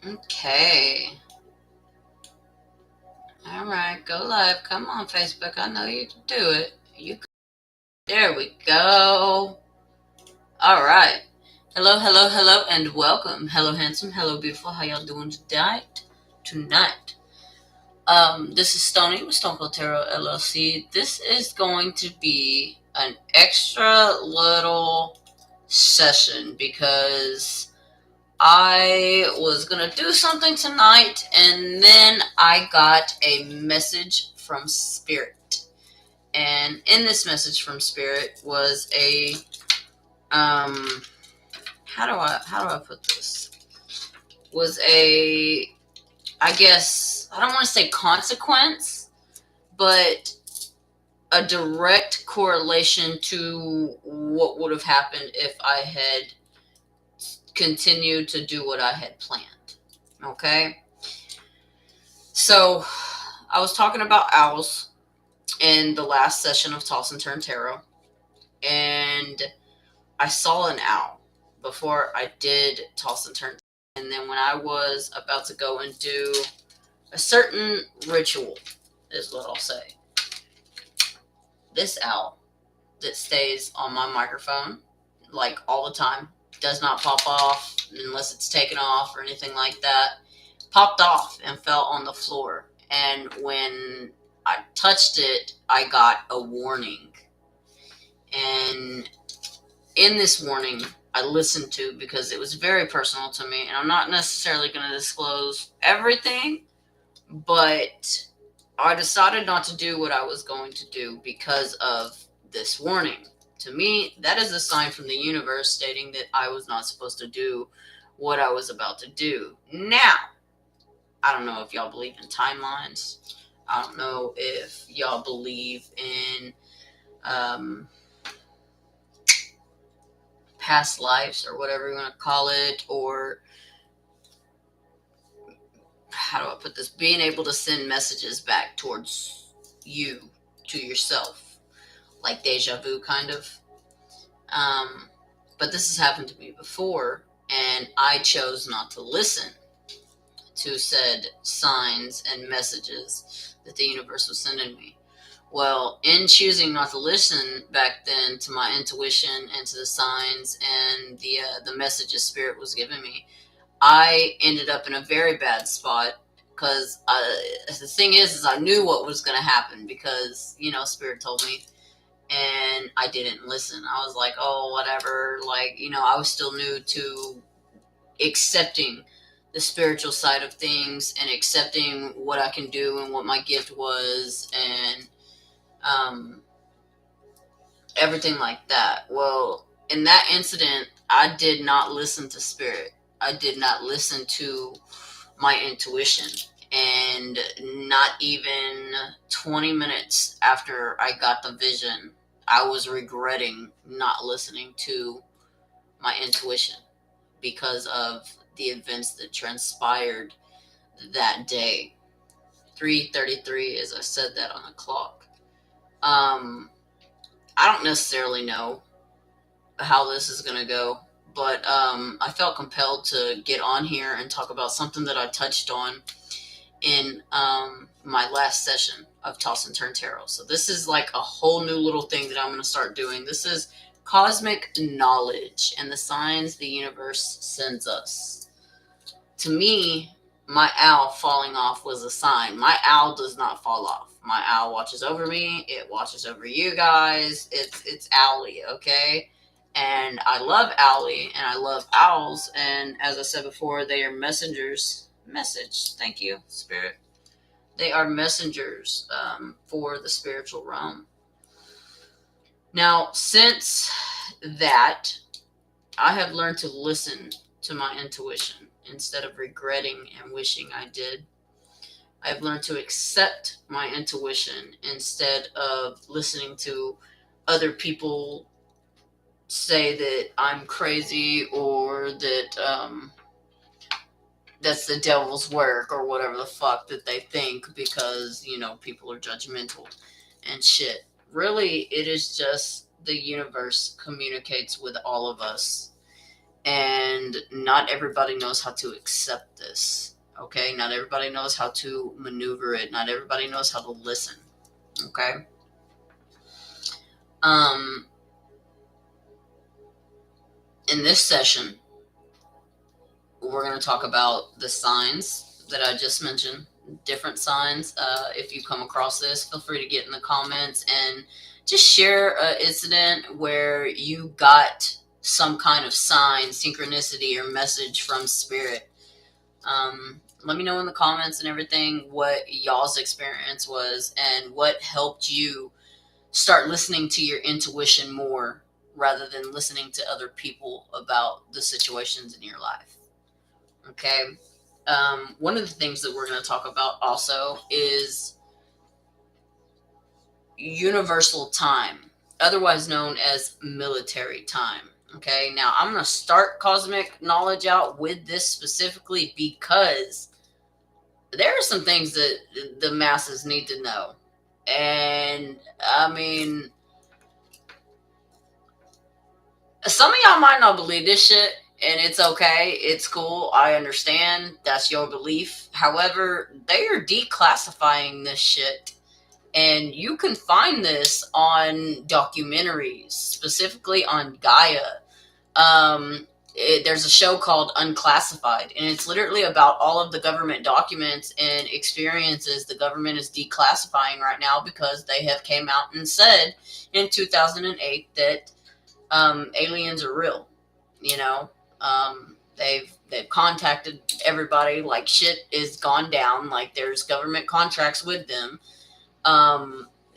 Okay. All right, go live. Come on, Facebook. I know you can do it. There we go. All right. Hello, hello, hello, and welcome. Hello, handsome. Hello, beautiful. How y'all doing tonight? This is Stoney with Stone Cold Tarot LLC. This is going to be an extra little session because I was going to do something tonight and then I got a message from Spirit. And in this message from Spirit was a how do I put this? Was a, I guess, I don't want to say consequence, but a direct correlation to what would have happened if I had continued to do what I had planned. Okay? So, I was talking about owls in the last session of Toss and Turn Tarot, and I saw an owl before I did Toss and Turn. And then when I was about to go and do a certain ritual, is what I'll say, this owl that stays on my microphone, like all the time, does not pop off unless it's taken off or anything like that, popped off and fell on the floor. And when I touched it, I got a warning. And in this warning, I listened to because it was very personal to me. And I'm not necessarily going to disclose everything, but I decided not to do what I was going to do because of this warning. To me, that is a sign from the universe stating that I was not supposed to do what I was about to do. Now, I don't know if y'all believe in timelines. I don't know if y'all believe in past lives or whatever you want to call it, or how do I put this? Being able to send messages back towards you, to yourself, like deja vu kind of. But this has happened to me before, and I chose not to listen to said signs and messages that the universe was sending me. Well, in choosing not to listen back then to my intuition and to the signs and the messages Spirit was giving me, I ended up in a very bad spot because the thing is I knew what was going to happen because, Spirit told me, and I didn't listen. I was like, oh, whatever. Like, I was still new to accepting the spiritual side of things and accepting what I can do and what my gift was and everything like that. Well, in that incident, I did not listen to Spirit. I did not listen to my intuition. And not even 20 minutes after I got the vision, I was regretting not listening to my intuition because of the events that transpired that day. 3:33, as I said that on the clock. I don't necessarily know how this is going to go, but I felt compelled to get on here and talk about something that I touched on in my last session of Toss and Turn Tarot. So this is like a whole new little thing that I'm going to start doing. This is cosmic knowledge and the signs the universe sends us. To me, my owl falling off was a sign. My owl does not fall off. My owl watches over me. It watches over you guys. It's Owly, okay? And I love Owly and I love owls. And as I said before, they are messengers. Thank you, Spirit. They are messengers for the spiritual realm. Now, since that, I have learned to listen to my intuition instead of regretting and wishing I did. I've learned to accept my intuition instead of listening to other people say that I'm crazy or that that's the devil's work or whatever the fuck that they think because, people are judgmental and shit. Really, it is just the universe communicates with all of us. And And not everybody knows how to accept this. Okay, not everybody knows how to maneuver it. Not everybody knows how to listen. Okay. In this session, we're going to talk about the signs that I just mentioned, different signs. If you come across this, feel free to get in the comments and just share an incident where you got some kind of sign, synchronicity, or message from spirit. Let me know in the comments and everything what y'all's experience was and what helped you start listening to your intuition more rather than listening to other people about the situations in your life. Okay. One of the things that we're going to talk about also is universal time, otherwise known as military time. Okay. Now I'm going to start cosmic knowledge out with this specifically because there are some things that the masses need to know. And I mean, some of y'all might not believe this shit, and it's okay. It's cool. I understand. That's your belief. However, they are declassifying this shit. And you can find this on documentaries, specifically on Gaia. There's a show called Unclassified, and it's literally about all of the government documents and experiences the government is declassifying right now because they have came out and said in 2008 that aliens are real. You know, they've contacted everybody, like shit is gone down, like there's government contracts with them.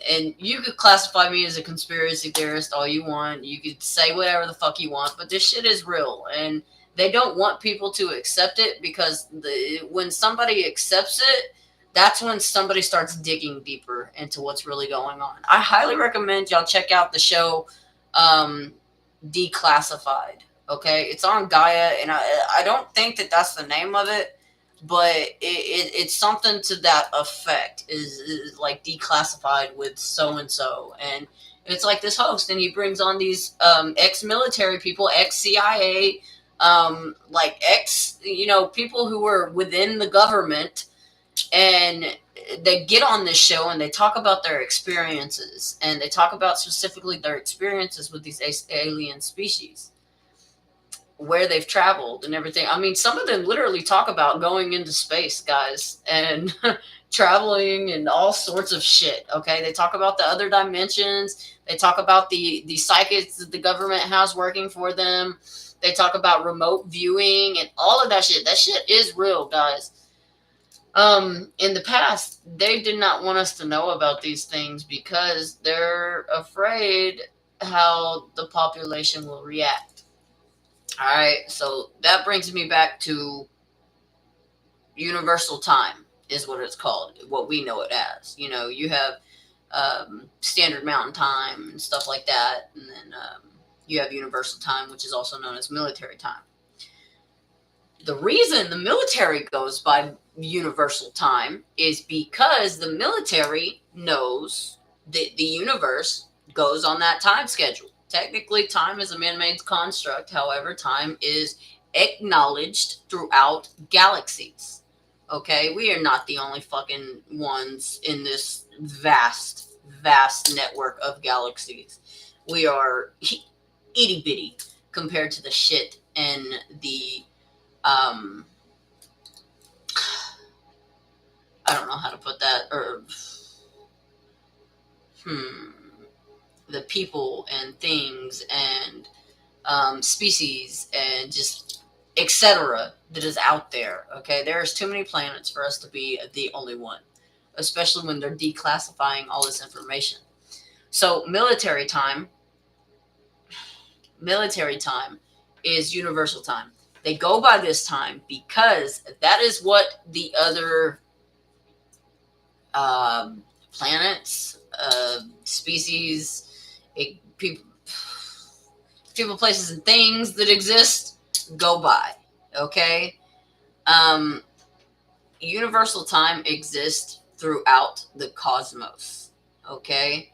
And you could classify me as a conspiracy theorist all you want. You could say whatever the fuck you want, but this shit is real, and they don't want people to accept it because when somebody accepts it, that's when somebody starts digging deeper into what's really going on. I highly recommend y'all check out the show Declassified. Okay, it's on Gaia, and I don't think that that's the name of it, but it's something to that effect. Is like declassified with so and so, and it's like this host, and he brings on these ex-military people, ex-CIA, like people who were within the government, and they get on this show and they talk about their experiences, and they talk about specifically their experiences with these alien species, where they've traveled and everything. I mean, some of them literally talk about going into space, guys, and traveling and all sorts of shit. Okay, they talk about the other dimensions. They talk about the psychics that the government has working for them. They talk about remote viewing and all of that shit. That shit is real, guys. In the past, they did not want us to know about these things because they're afraid how the population will react. All right, so that brings me back to universal time is what it's called, what we know it as. You know, you have standard mountain time and stuff like that, and then you have universal time, which is also known as military time. The reason the military goes by universal time is because the military knows that the universe goes on that time schedule. Technically, time is a man-made construct. However, time is acknowledged throughout galaxies. Okay, we are not the only fucking ones in this vast, vast network of galaxies. We are itty bitty compared to the shit and the I don't know how to put that, or the people and things and species and just etc. that is out there. Okay, there's too many planets for us to be the only one, especially when they're declassifying all this information. So military time is universal time. They go by this time because that is what the other planets, species, people, places, and things that exist go by. Okay? Universal time exists throughout the cosmos. Okay?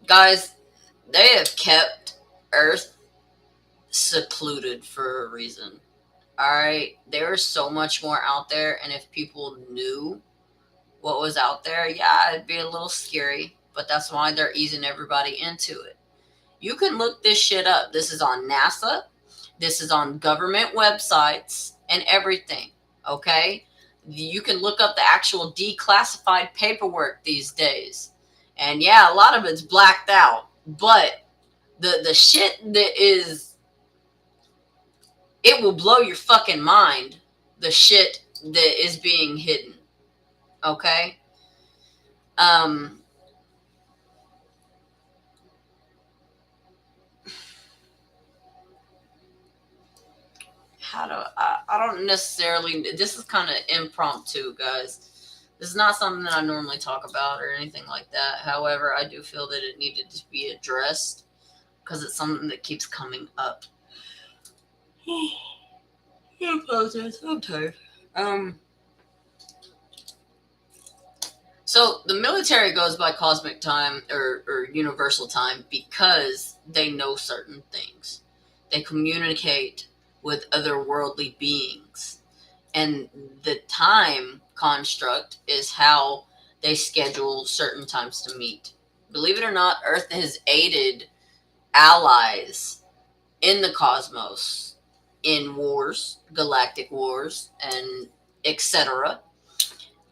Guys, they have kept Earth secluded for a reason. All right, there's so much more out there, and if people knew what was out there, yeah, it'd be a little scary, but that's why they're easing everybody into it. You can look this shit up. This is on NASA, this is on government websites and everything, okay? You can look up the actual declassified paperwork these days. And yeah, a lot of it's blacked out, but the shit that is, it will blow your fucking mind, the shit that is being hidden, okay? How do I don't necessarily, this is kind of impromptu, guys. This is not something that I normally talk about or anything like that. However, I do feel that it needed to be addressed because it's something that keeps coming up. I apologize, I'm tired. So the military goes by cosmic time or universal time because they know certain things. They communicate with otherworldly beings. And the time construct is how they schedule certain times to meet. Believe it or not, Earth has aided allies in the cosmos in wars, galactic wars, and etc.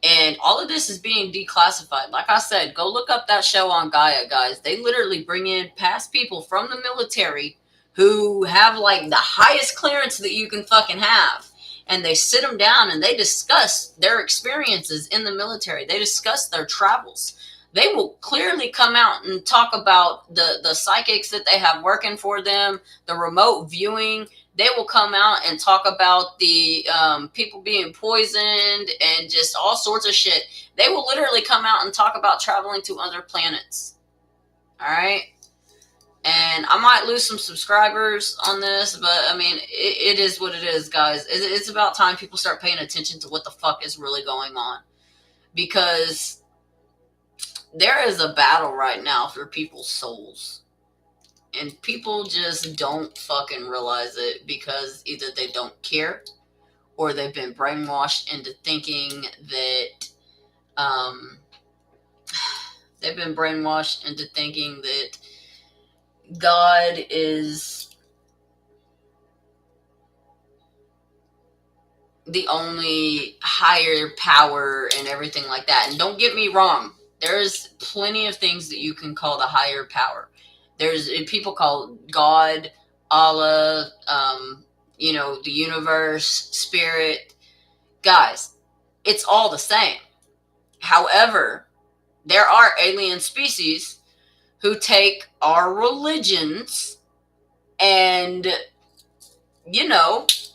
And all of this is being declassified. Like I said, go look up that show on Gaia, guys. They literally bring in past people from the military who have like the highest clearance that you can fucking have. And they sit them down and they discuss their experiences in the military. They discuss their travels. They will clearly come out and talk about the psychics that they have working for them, the remote viewing. They will come out and talk about the people being poisoned and just all sorts of shit. They will literally come out and talk about traveling to other planets. All right? And I might lose some subscribers on this, but I mean, it is what it is, guys. It's about time people start paying attention to what the fuck is really going on. Because there is a battle right now for people's souls. And people just don't fucking realize it because either they don't care or they've been brainwashed into thinking that, God is the only higher power and everything like that. And don't get me wrong, there's plenty of things that you can call the higher power. There's people call God, Allah, the universe, spirit. Guys, it's all the same. However, there are alien species who take our religions and,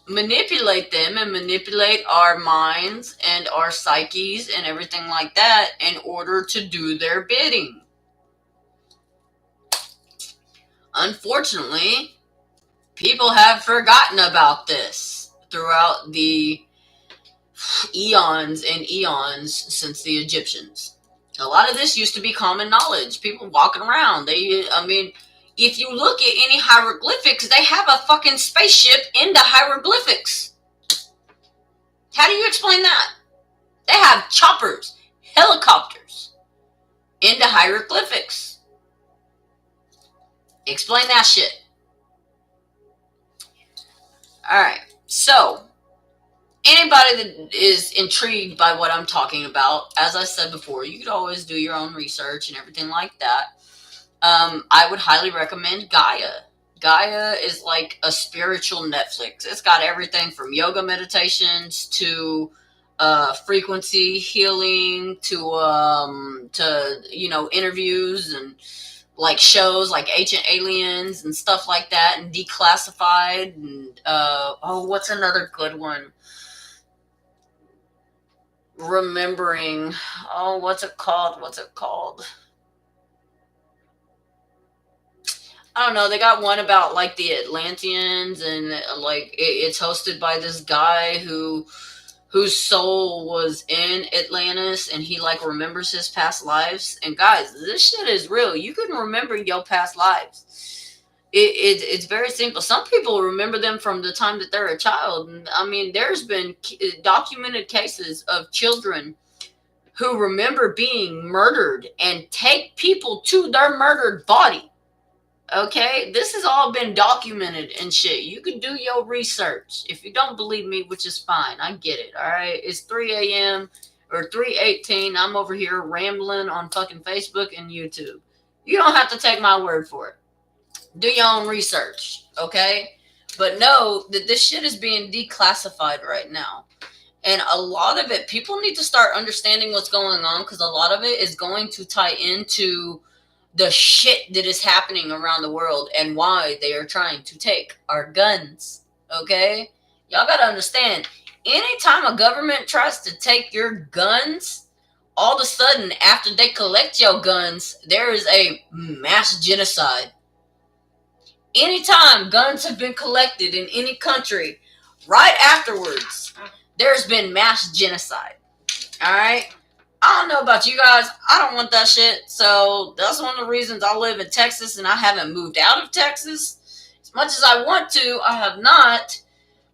manipulate them and manipulate our minds and our psyches and everything like that in order to do their bidding. Unfortunately, people have forgotten about this throughout the eons and eons since the Egyptians. A lot of this used to be common knowledge. People walking around. If you look at any hieroglyphics, they have a fucking spaceship in the hieroglyphics. How do you explain that? They have choppers, helicopters in the hieroglyphics. Explain that shit. Alright, so anybody that is intrigued by what I'm talking about, as I said before, you could always do your own research and everything like that. I would highly recommend Gaia. Gaia is like a spiritual Netflix. It's got everything from yoga meditations to frequency healing to interviews and like shows like Ancient Aliens and stuff like that, and Declassified, and what's another good one? Remembering, what's it called? I don't know. They got one about like the Atlanteans, and like it's hosted by this guy whose soul was in Atlantis, and he like remembers his past lives. And guys, this shit is real. You can remember your past lives. It's very simple. Some people remember them from the time that they're a child. I mean, there's been documented cases of children who remember being murdered and take people to their murdered body. Okay, this has all been documented and shit. You can do your research. If you don't believe me, which is fine, I get it. All right, it's 3 a.m. or 3:18. I'm over here rambling on fucking Facebook and YouTube. You don't have to take my word for it. Do your own research, okay? But know that this shit is being declassified right now. And a lot of it, people need to start understanding what's going on, because a lot of it is going to tie into the shit that is happening around the world and why they are trying to take our guns, okay? Y'all gotta understand, anytime a government tries to take your guns, all of a sudden, after they collect your guns, there is a mass genocide. Anytime guns have been collected in any country, right afterwards, there's been mass genocide. Alright? I don't know about you guys. I don't want that shit. So that's one of the reasons I live in Texas and I haven't moved out of Texas. As much as I want to, I have not.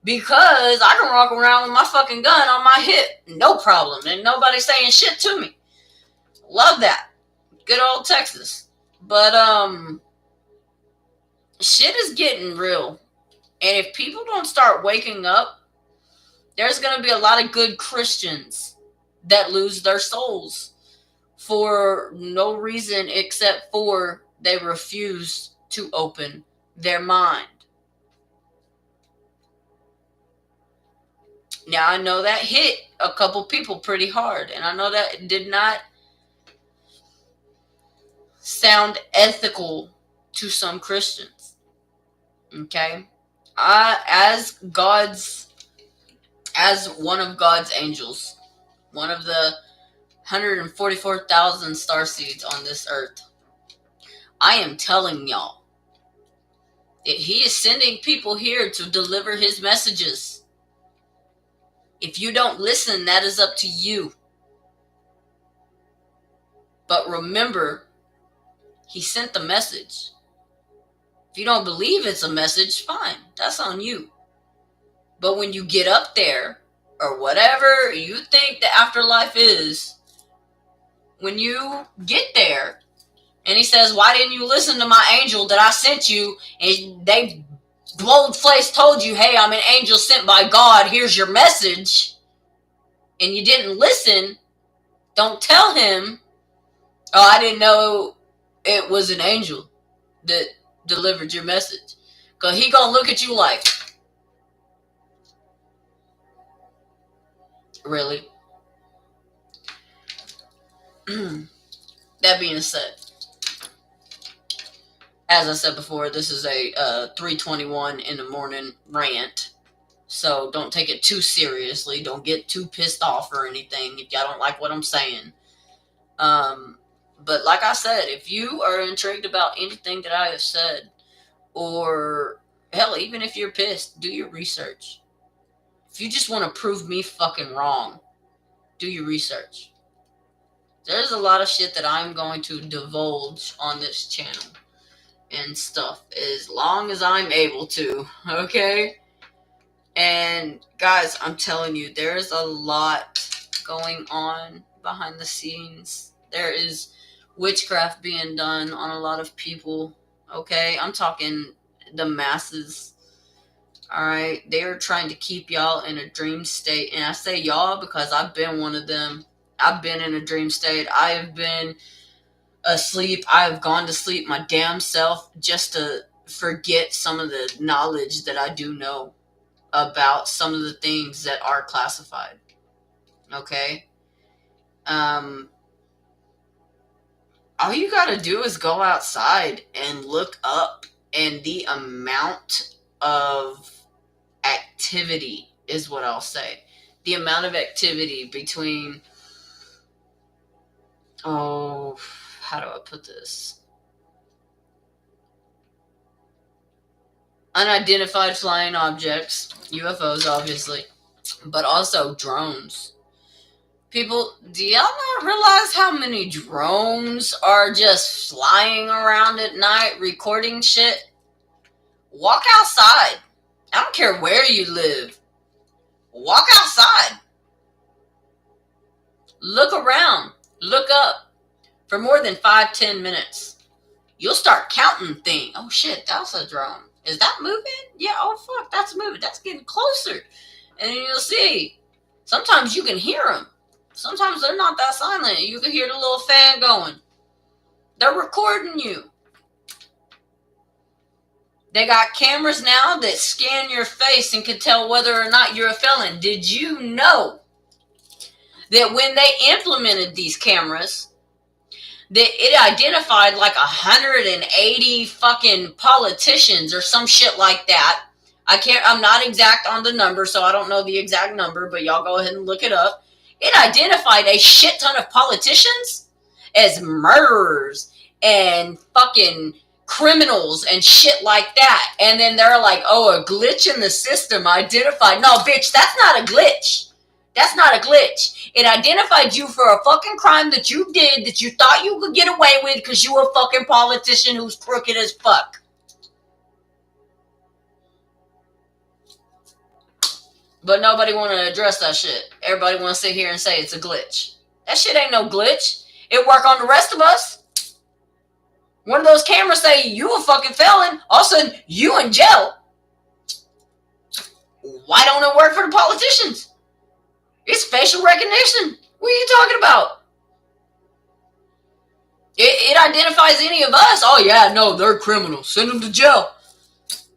Because I can walk around with my fucking gun on my hip. No problem. And nobody's saying shit to me. Love that. Good old Texas. But, shit is getting real. And if people don't start waking up, there's going to be a lot of good Christians that lose their souls for no reason except for they refuse to open their mind. Now, I know that hit a couple people pretty hard, and I know that did not sound ethical to some Christians. Okay? As one of God's angels, one of the 144,000 starseeds on this earth, I am telling y'all that he is sending people here to deliver his messages. If you don't listen, that is up to you. But remember, he sent the message. If you don't believe it's a message, fine. That's on you. But when you get up there, or whatever you think the afterlife is, when you get there, and he says, why didn't you listen to my angel that I sent you? And they bold-faced told you, hey, I'm an angel sent by God. Here's your message. And you didn't listen. Don't tell him, oh, I didn't know it was an angel that delivered your message. Because he gonna look at you like, really? That being said, as I said before, this is a 3:21 in the morning rant. So don't take it too seriously. Don't get too pissed off or anything if y'all don't like what I'm saying. But like I said, if you are intrigued about anything that I have said, or hell, even if you're pissed, do your research. If you just want to prove me fucking wrong, do your research. There's a lot of shit that I'm going to divulge on this channel and stuff as long as I'm able to, okay? And guys, I'm telling you, there's a lot going on behind the scenes. There is witchcraft being done on a lot of people, okay? I'm talking the masses, all right? They're trying to keep y'all in a dream state. And I say y'all because I've been one of them. I've been in a dream state. I have been asleep. I have gone to sleep my damn self just to forget some of the knowledge that I do know about some of the things that are classified. Okay? All you gotta do is go outside and look up, and the amount of activity is what I'll say. The amount of activity between, how do I put this? Unidentified flying objects, UFOs obviously, but also drones. People, do y'all not realize how many drones are just flying around at night recording shit? Walk outside. I don't care where you live. Walk outside. Look around. Look up for more than 5-10 minutes. You'll start counting things. Oh shit, that's a drone. Is that moving? Yeah, oh fuck, that's moving. That's getting closer. And you'll see. Sometimes you can hear them. Sometimes they're not that silent. You can hear the little fan going. They're recording you. They got cameras now that scan your face and can tell whether or not you're a felon. Did you know that when they implemented these cameras, that it identified like 180 fucking politicians or some shit like that? I'm not exact on the number, so I don't know the exact number, but y'all go ahead and look it up. It identified a shit ton of politicians as murderers and fucking criminals and shit like that. And then they're like, oh, a glitch in the system identified. No, bitch, that's not a glitch. That's not a glitch. It identified you for a fucking crime that you did that you thought you could get away with because you a fucking politician who's crooked as fuck. But nobody want to address that shit. Everybody want to sit here and say it's a glitch. That shit ain't no glitch. It work on the rest of us. One of those cameras say you a fucking felon, all of a sudden you in jail. Why don't it work for the politicians? It's facial recognition. What are you talking about? It identifies any of us. Oh yeah, no, they're criminals. Send them to jail.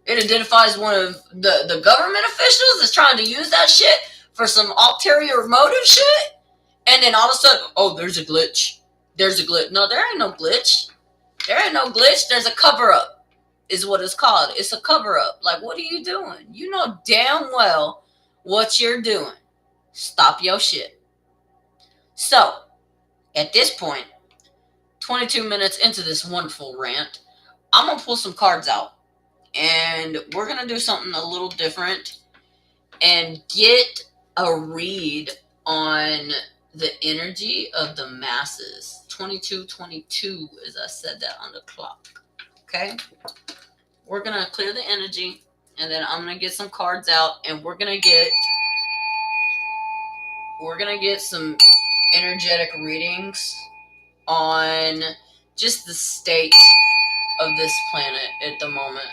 It identifies one of the government officials that's trying to use that shit for some ulterior motive shit. And then all of a sudden, oh, there's a glitch. There's a glitch. No, there ain't no glitch. There ain't no glitch. There's a cover-up is what it's called. It's a cover-up. Like, what are you doing? You know damn well what you're doing. Stop your shit. So, at this point, 22 minutes into this wonderful rant, I'm going to pull some cards out. And we're going to do something a little different and get a read on the energy of the masses. 2222, as I said that on the clock. Okay? We're going to clear the energy, and then I'm going to get some cards out, and we're going to get some energetic readings on just the state of this planet at the moment.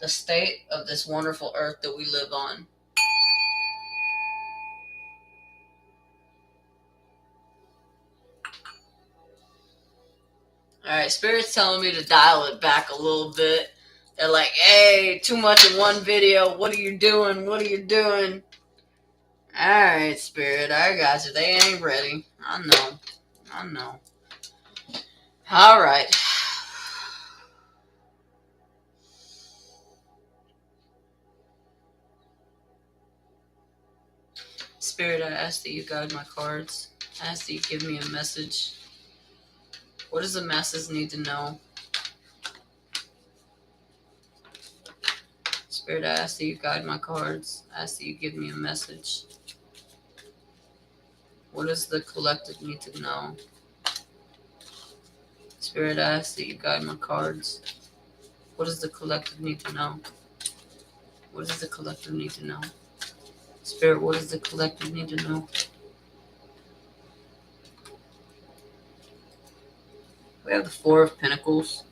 The state of this wonderful earth that we live on. Alright, Spirit's telling me to dial it back a little bit. They're like, hey, too much in one video. What are you doing? What are you doing? Alright, Spirit, I got you. They ain't ready. I know. Alright. Spirit, I ask that you guide my cards. I ask that you give me a message. What does the masses need to know? Spirit, I ask that you guide my cards. I ask that you give me a message. What does the collective need to know? Spirit, I ask that you guide my cards. What does the collective need to know? What does the collective need to know? Spirit, what does the collective need to know? We have the Four of Pentacles.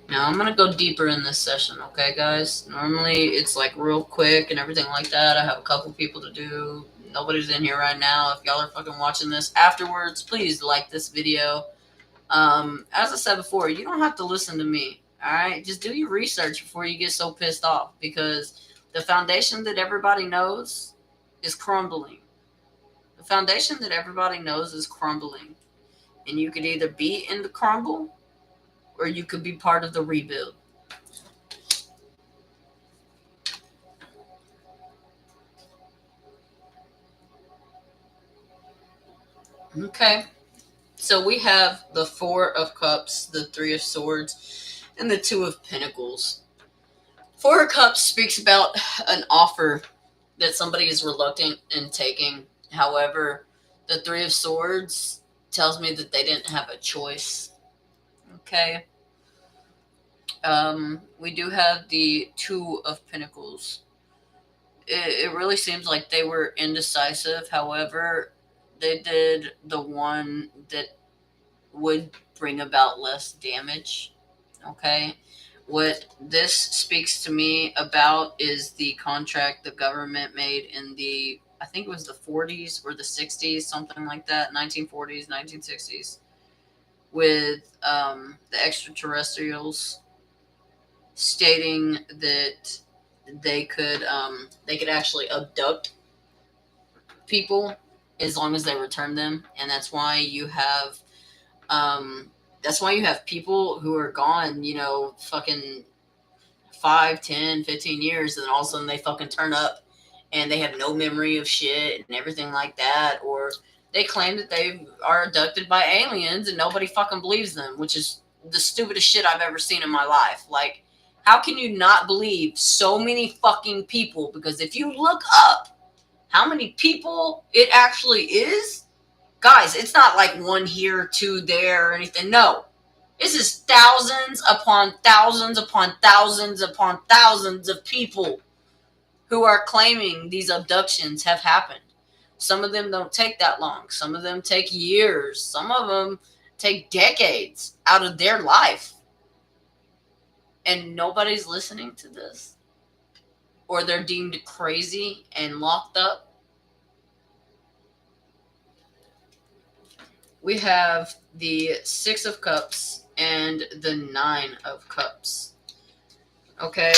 Now, I'm going to go deeper in this session, okay, guys? Normally, it's like real quick and everything like that. I have a couple people to do. Nobody's in here right now. If y'all are fucking watching this afterwards, please like this video. As I said before, you don't have to listen to me, all right? Just do your research before you get so pissed off, because the foundation that everybody knows is crumbling. The foundation that everybody knows is crumbling. And you could either be in the crumble or you could be part of the rebuild. Okay. So we have the Four of Cups, the Three of Swords, and the Two of Pentacles. Four of Cups speaks about an offer that somebody is reluctant in taking. However, the Three of Swords tells me that they didn't have a choice. Okay. We do have the Two of Pentacles. It really seems like they were indecisive. However, they did the one that would bring about less damage. Okay. What this speaks to me about is the contract the government made in the, I think it was the 40s or the 60s, something like that, 1940s, 1960s, with the extraterrestrials, stating that they could actually abduct people as long as they return them, and um, that's why you have people who are gone, fucking 5, 10, 15 years, and then all of a sudden they fucking turn up and they have no memory of shit and everything like that, or they claim that they are abducted by aliens and nobody fucking believes them, which is the stupidest shit I've ever seen in my life. Like, how can you not believe so many fucking people? Because if you look up how many people it actually is, guys, it's not like one here, two there, or anything. No. This is thousands upon thousands upon thousands upon thousands of people who are claiming these abductions have happened. Some of them don't take that long. Some of them take years. Some of them take decades out of their life. And nobody's listening to this. Or they're deemed crazy and locked up. We have the Six of Cups and the Nine of Cups. Okay,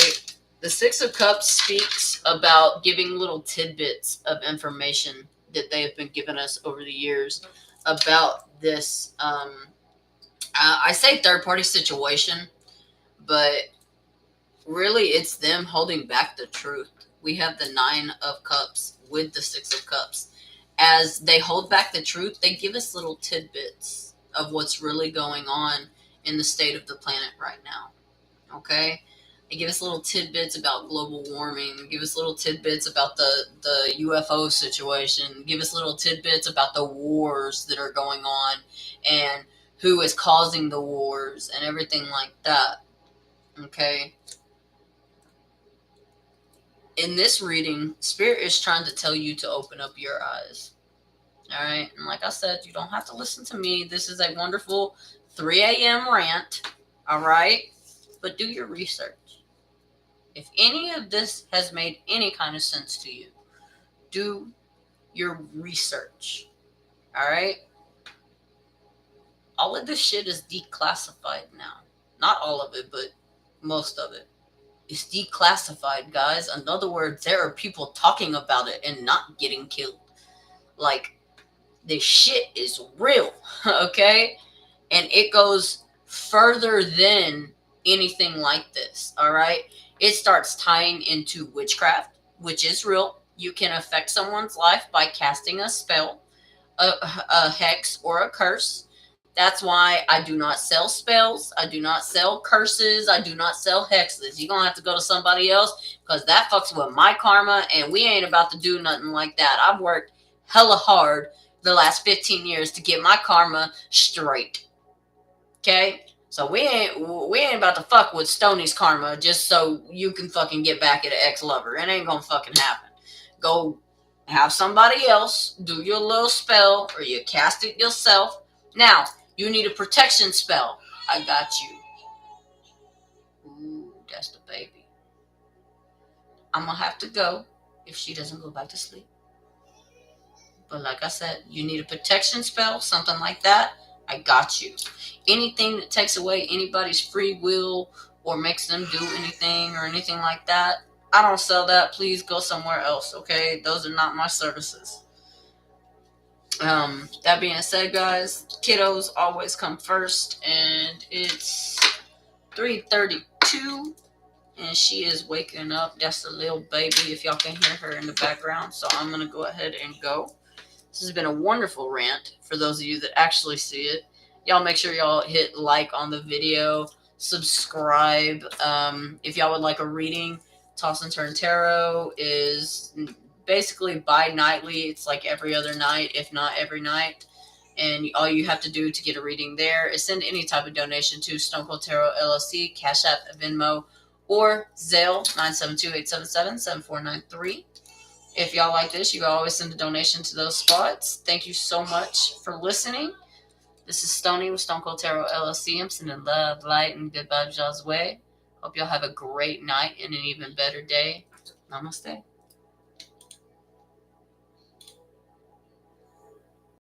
the Six of Cups speaks about giving little tidbits of information that they have been giving us over the years about this, I say third-party situation, but really it's them holding back the truth. We have the Nine of Cups with the Six of Cups. As they hold back the truth, they give us little tidbits of what's really going on in the state of the planet right now. Okay? They give us little tidbits about global warming, give us little tidbits about the UFO situation, give us little tidbits about the wars that are going on and who is causing the wars and everything like that. Okay? In this reading, Spirit is trying to tell you to open up your eyes. All right. And like I said, you don't have to listen to me. This is a wonderful 3 a.m. rant. All right. But do your research. If any of this has made any kind of sense to you, do your research. All right. All of this shit is declassified now. Not all of it, but most of it. It's declassified, guys. In other words, there are people talking about it and not getting killed. Like, this shit is real, okay? And it goes further than anything like this, all right? It starts tying into witchcraft, which is real. You can affect someone's life by casting a spell, a hex, or a curse. That's why I do not sell spells. I do not sell curses. I do not sell hexes. You're going to have to go to somebody else because that fucks with my karma, and we ain't about to do nothing like that. I've worked hella hard the last 15 years to get my karma straight. Okay? So we ain't about to fuck with Stoney's karma just so you can fucking get back at an ex-lover. It ain't going to fucking happen. Go have somebody else do your little spell, or you cast it yourself. Now, you need a protection spell. I got you. Ooh, that's the baby. I'm going to have to go if she doesn't go back to sleep. But like I said, you need a protection spell, something like that. I got you. Anything that takes away anybody's free will or makes them do anything or anything like that, I don't sell that. Please go somewhere else, okay? Those are not my services. That being said, guys, kiddos always come first, and it's 3:32, and she is waking up. That's a little baby, if y'all can hear her in the background. So I'm gonna go ahead and go. This has been a wonderful rant for those of you that actually see it. Y'all make sure y'all hit like on the video, subscribe. If y'all would like a reading, Toss and Turn Tarot is basically bi-nightly. It's like every other night, if not every night. And all you have to do to get a reading there is send any type of donation to Stone Cold Tarot LLC, Cash App, Venmo, or Zelle 972-877-7493. If y'all like this, you can always send a donation to those spots. Thank you so much for listening. This is Stoney with Stone Cold Tarot LLC. I'm sending love, light, and good vibes y'all's way. Hope y'all have a great night and an even better day. Namaste.